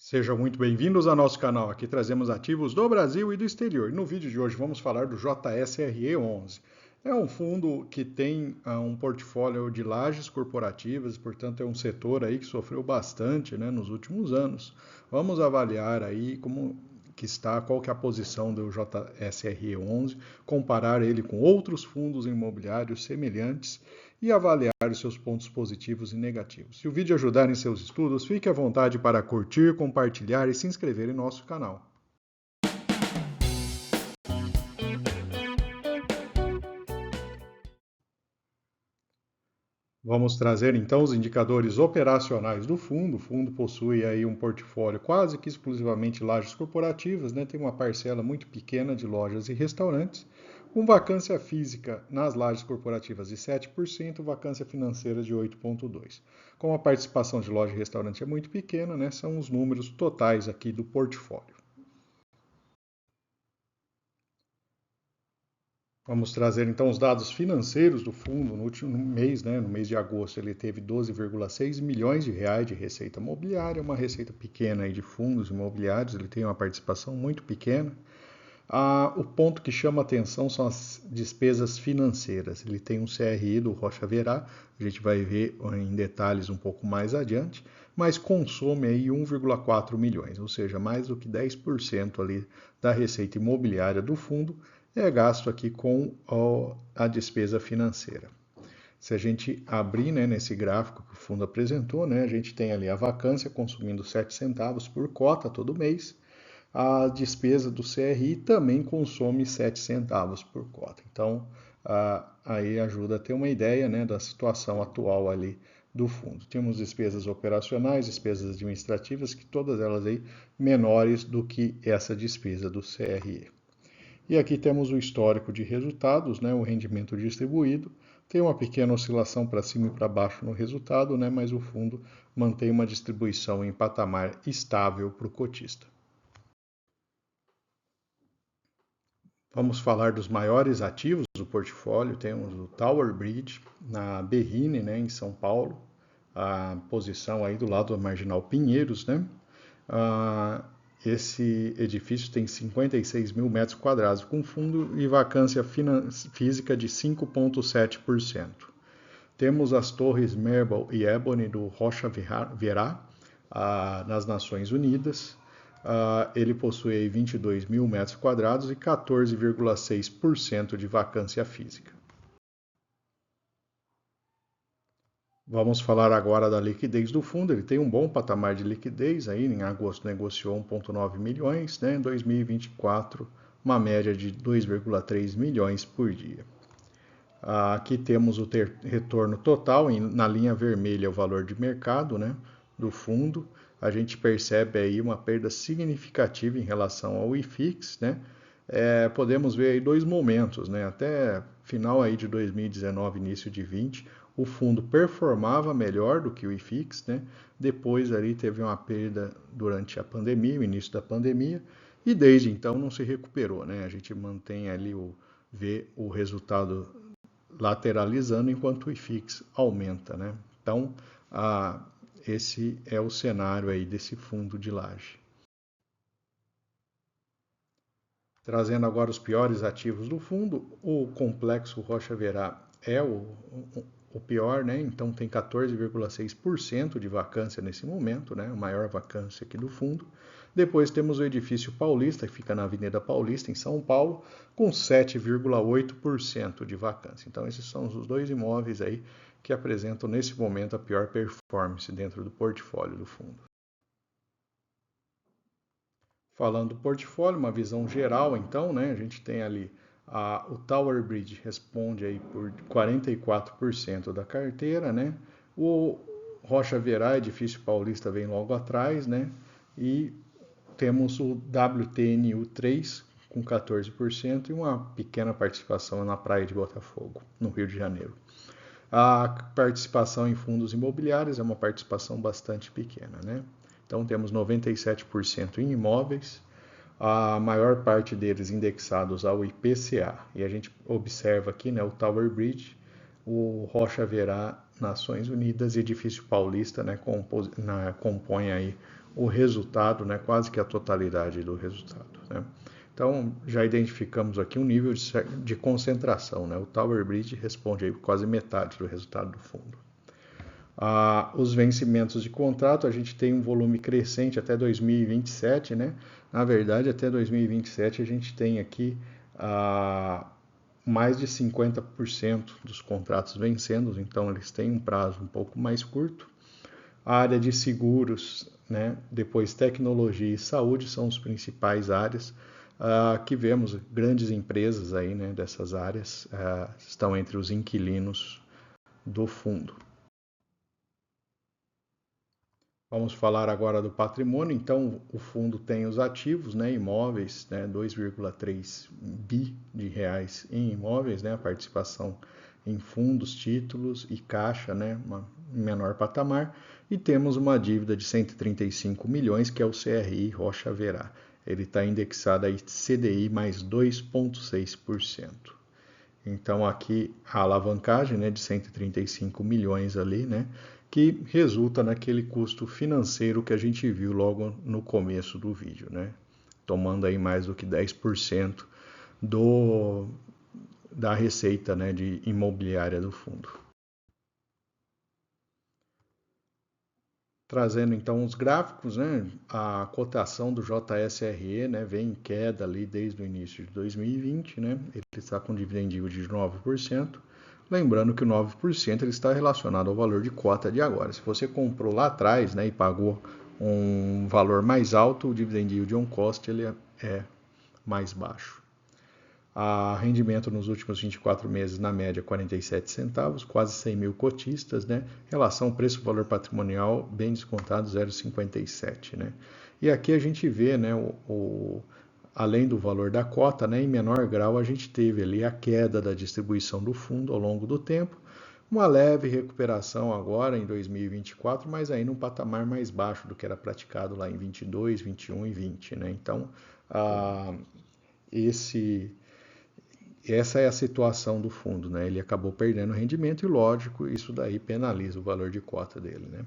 Sejam muito bem-vindos ao nosso canal. Aqui trazemos ativos do Brasil e do exterior. No vídeo de hoje vamos falar do JSRE11. É um fundo que tem um portfólio de lajes corporativas, portanto é um setor aí que sofreu bastante, né, nos últimos anos. Vamos avaliar aí como que está, qual que é a posição do JSRE11, comparar ele com outros fundos imobiliários semelhantes e avaliar os seus pontos positivos e negativos. Se o vídeo ajudar em seus estudos, fique à vontade para curtir, compartilhar e se inscrever em nosso canal. Vamos trazer então os indicadores operacionais do fundo. O fundo possui aí um portfólio quase que exclusivamente lajes corporativas, né? Tem uma parcela muito pequena de lojas e restaurantes, com vacância física nas lajes corporativas de 7%, vacância financeira de 8,2%. Como a participação de loja e restaurante é muito pequena, né? São os números totais aqui do portfólio. Vamos trazer então os dados financeiros do fundo. No último mês, né, no mês de agosto, ele teve 12,6 milhões de reais de receita imobiliária, uma receita pequena aí de fundos imobiliários, ele tem uma participação muito pequena. O ponto que chama atenção são as despesas financeiras. Ele tem um CRI do Rocha Verá, a gente vai ver em detalhes um pouco mais adiante, mas consome aí 1,4 milhões, ou seja, mais do que 10% ali da receita imobiliária do fundo é gasto aqui com a despesa financeira. Se a gente abrir, né, nesse gráfico que o fundo apresentou, né, a gente tem ali a vacância consumindo 7 centavos por cota todo mês. A despesa do CRI também consome 7 centavos por cota. Então, aí ajuda a ter uma ideia, né, da situação atual ali do fundo. Temos despesas operacionais, despesas administrativas, que todas elas aí menores do que essa despesa do CRI. E aqui temos o histórico de resultados, né, o rendimento distribuído. Tem uma pequena oscilação para cima e para baixo no resultado, né, mas o fundo mantém uma distribuição em patamar estável para o cotista. Vamos falar dos maiores ativos do portfólio. Temos o Tower Bridge, na Berrini, né, em São Paulo, a posição aí do lado da Marginal Pinheiros, né? Esse edifício tem 56 mil metros quadrados, com fundo e vacância física de 5,7%. Temos as torres Marble e Ebony do Rocha Verá, nas Nações Unidas. Ele possui 22 mil metros quadrados e 14,6% de vacância física. Vamos falar agora da liquidez do fundo. Ele tem um bom patamar de liquidez, aí em agosto negociou 1,9 milhões, né? Em 2024, uma média de 2,3 milhões por dia. Aqui temos o retorno total, na linha vermelha o valor de mercado, né, do fundo. A gente percebe aí uma perda significativa em relação ao IFIX, né? Podemos ver aí dois momentos, né? Até final aí de 2019, início de 20, o fundo performava melhor do que o IFIX, né? Depois ali teve uma perda durante a pandemia, o início da pandemia, e desde então não se recuperou, né? A gente mantém ali vê o resultado lateralizando enquanto o IFIX aumenta, né? Então, esse é o cenário aí desse fundo de laje. Trazendo agora os piores ativos do fundo, o complexo Rocha Verá é o pior, né? Então tem 14,6% de vacância nesse momento, né? A maior vacância aqui do fundo. Depois temos o edifício Paulista, que fica na Avenida Paulista, em São Paulo, com 7,8% de vacância. Então esses são os dois imóveis aí que apresentam nesse momento a pior performance dentro do portfólio do fundo. Falando do portfólio, uma visão geral, então, né? A gente tem ali o Tower Bridge responde aí por 44% da carteira, né? O Rocha Verá, edifício paulista, vem logo atrás, né? E temos o WTNU3 com 14% e uma pequena participação na Praia de Botafogo, no Rio de Janeiro. A participação em fundos imobiliários é uma participação bastante pequena, né? Então temos 97% em imóveis, a maior parte deles indexados ao IPCA. E a gente observa aqui, né, o Tower Bridge, o Rocha Verá, Nações Unidas e Edifício Paulista, né, compõem aí o resultado, né, quase que a totalidade do resultado, né? Então, já identificamos aqui um nível de concentração, né? O Tower Bridge responde aí quase metade do resultado do fundo. Os vencimentos de contrato, a gente tem um volume crescente até 2027, né? Na verdade, até 2027 a gente tem aqui mais de 50% dos contratos vencendo, então eles têm um prazo um pouco mais curto. A área de seguros, né? Depois tecnologia e saúde são as principais áreas que vemos grandes empresas aí, né, dessas áreas estão entre os inquilinos do fundo. Vamos falar agora do patrimônio. Então, o fundo tem os ativos, né, imóveis, né, 2,3 bi de reais em imóveis, né, a participação em fundos, títulos e caixa, né, em menor patamar. E temos uma dívida de 135 milhões, que é o CRI Rocha Verá. Ele está indexado a CDI mais 2,6%. Então, aqui a alavancagem, né, de 135 milhões ali, né, que resulta naquele custo financeiro que a gente viu logo no começo do vídeo, né, tomando aí mais do que 10% da receita, né, de imobiliária do fundo. Trazendo então os gráficos, né, a cotação do JSRE, né, vem em queda ali desde o início de 2020, né, ele está com dividend yield de 9%, lembrando que o 9% ele está relacionado ao valor de cota de agora. Se você comprou lá atrás, né, e pagou um valor mais alto, o dividend yield on cost ele é mais baixo. A rendimento nos últimos 24 meses, na média, 47 centavos, quase 100 mil cotistas, né? Relação preço-valor patrimonial, bem descontado, 0,57, né? E aqui a gente vê, né, além do valor da cota, né, em menor grau, a gente teve ali a queda da distribuição do fundo ao longo do tempo, uma leve recuperação agora em 2024, mas aí num patamar mais baixo do que era praticado lá em 22, 21 e 20, né? Então, essa é a situação do fundo, né? Ele acabou perdendo rendimento e, lógico, isso daí penaliza o valor de cota dele, né?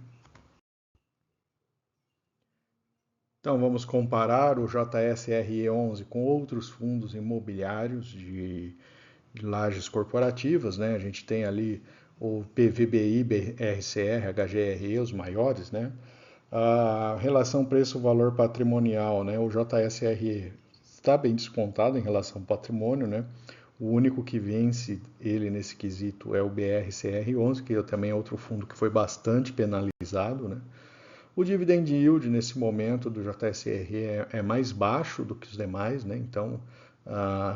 Então, vamos comparar o JSRE11 com outros fundos imobiliários de lajes corporativas, né? A gente tem ali o PVBI, BRCR, HGRE, os maiores, né? A relação preço-valor patrimonial, né? O JSRE está bem descontado em relação ao patrimônio, né? O único que vence ele nesse quesito é o BRCR11, que também é outro fundo que foi bastante penalizado, né? O dividend yield nesse momento do JSRE é mais baixo do que os demais, né? Então,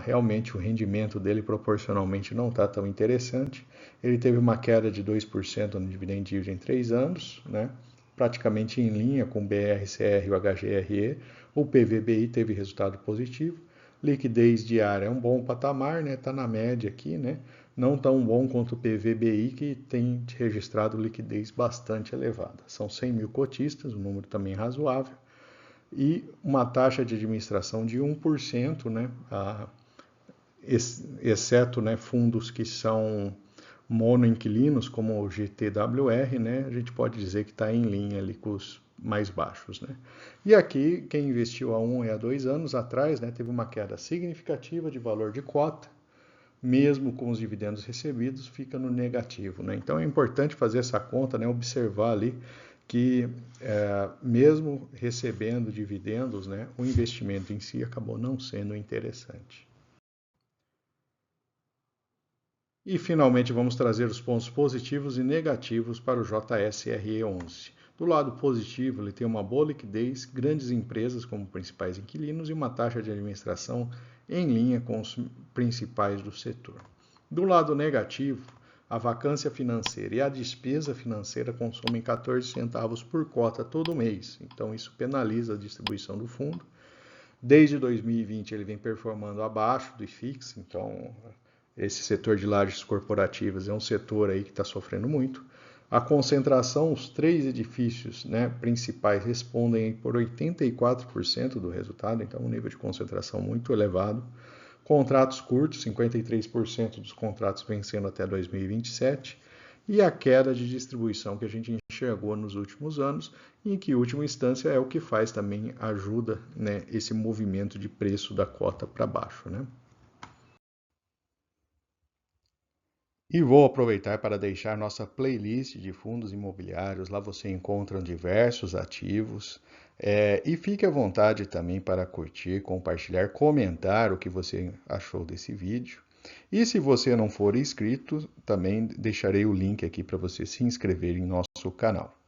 realmente o rendimento dele proporcionalmente não está tão interessante. Ele teve uma queda de 2% no dividend yield em 3 anos, né? Praticamente em linha com o BRCR e o HGRE. O PVBI teve resultado positivo. Liquidez diária é um bom patamar, né? Está na média aqui, né? Não tão bom quanto o PVBI, que tem registrado liquidez bastante elevada. São 100 mil cotistas, um número também razoável, e uma taxa de administração de 1%, né? Exceto, né, fundos que são monoinquilinos, como o GTWR, né? A gente pode dizer que está em linha ali com os mais baixos, né? E aqui, quem investiu há 1 e há 2 anos atrás, né, teve uma queda significativa de valor de cota, mesmo com os dividendos recebidos, fica no negativo, né? Então é importante fazer essa conta, né, observar ali que mesmo recebendo dividendos, né, o investimento em si acabou não sendo interessante. E finalmente vamos trazer os pontos positivos e negativos para o JSRE11. Do lado positivo, ele tem uma boa liquidez, grandes empresas como principais inquilinos e uma taxa de administração em linha com os principais do setor. Do lado negativo, a vacância financeira e a despesa financeira consomem 14 centavos por cota todo mês, então isso penaliza a distribuição do fundo. Desde 2020 ele vem performando abaixo do IFIX, então esse setor de lajes corporativas é um setor aí que está sofrendo muito. A concentração, os 3 edifícios, né, principais respondem por 84% do resultado, então um nível de concentração muito elevado. Contratos curtos, 53% dos contratos vencendo até 2027. e a queda de distribuição que a gente enxergou nos últimos anos, em que, em última instância, é o que faz também, ajuda, né, esse movimento de preço da cota para baixo, né? E vou aproveitar para deixar nossa playlist de fundos imobiliários. Lá você encontra diversos ativos. E fique à vontade também para curtir, compartilhar, comentar o que você achou desse vídeo. E se você não for inscrito, também deixarei o link aqui para você se inscrever em nosso canal.